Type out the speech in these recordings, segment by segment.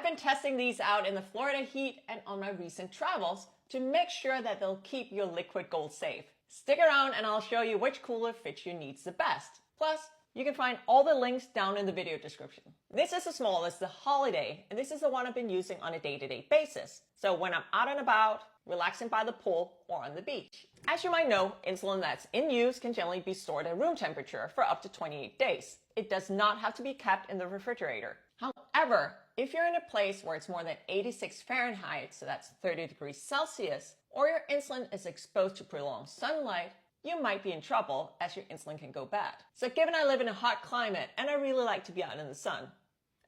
I've been testing these out in the Florida heat and on my recent travels to make sure that they'll keep your liquid gold safe. Stick around and I'll show you which cooler fits your needs the best. Plus, you can find all the links down in the video description. This is the smallest, the Holiday, and this is the one I've been using on a day-to-day basis. So when I'm out and about, relaxing by the pool or on the beach. As you might know, insulin that's in use can generally be stored at room temperature for up to 28 days. It does not have to be kept in the refrigerator. However, if you're in a place where it's more than 86 Fahrenheit, so that's 30 degrees Celsius, or your insulin is exposed to prolonged sunlight, you might be in trouble as your insulin can go bad. So given I live in a hot climate and I really like to be out in the sun,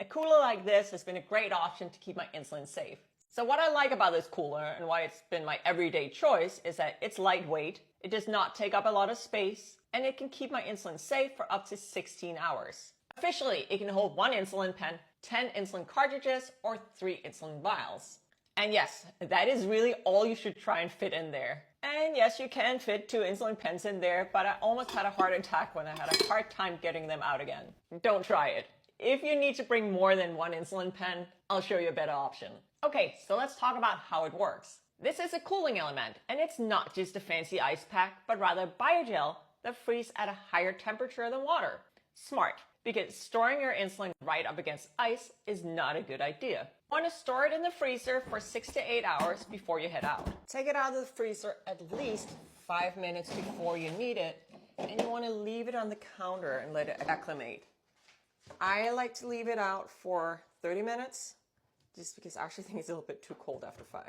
a cooler like this has been a great option to keep my insulin safe. So what I like about this cooler and why it's been my everyday choice is that it's lightweight, it does not take up a lot of space, and it can keep my insulin safe for up to 16 hours. Officially, it can hold 1 insulin pen, 10 insulin cartridges, or 3 insulin vials. And yes, that is really all you should try and fit in there. And yes, you can fit 2 insulin pens in there, but I almost had a heart attack when I had a hard time getting them out again. Don't try it. If you need to bring more than 1 insulin pen, I'll show you a better option. Okay, so let's talk about how it works. This is a cooling element, and it's not just a fancy ice pack, but rather biogel that freezes at a higher temperature than water. Smart, because storing your insulin right up against ice is not a good idea. You want to store it in the freezer for 6 to 8 hours before you head out. Take it out of the freezer at least 5 minutes before you need it, and you want to leave it on the counter and let it acclimate. I like to leave it out for 30 minutes, just because I actually think it's a little bit too cold after 5.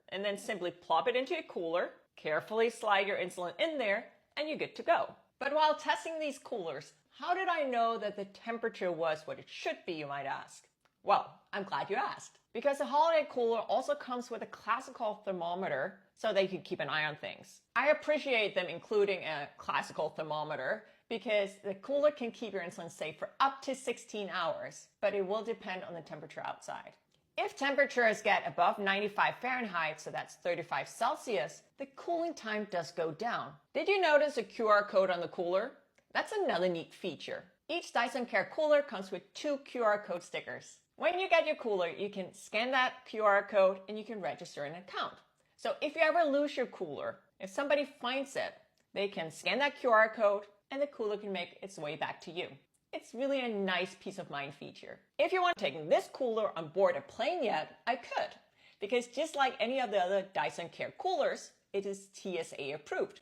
And then simply plop it into a cooler, carefully slide your insulin in there, and you're good to go. But while testing these coolers, how did I know that the temperature was what it should be, you might ask? Well, I'm glad you asked. Because the Holiday cooler also comes with a classical thermometer so they can keep an eye on things. I appreciate them including a classical thermometer because the cooler can keep your insulin safe for up to 16 hours, but it will depend on the temperature outside. If temperatures get above 95 Fahrenheit, so that's 35 Celsius, the cooling time does go down. Did you notice a QR code on the cooler? That's another neat feature. Each Dyson Care cooler comes with 2 QR code stickers. When you get your cooler, you can scan that QR code and you can register an account. So if you ever lose your cooler, if somebody finds it, they can scan that QR code and the cooler can make its way back to you. It's really a nice peace of mind feature. If you want to take this cooler on board a plane yet, I could. Because just like any of the other Dyson Care coolers, it is TSA approved.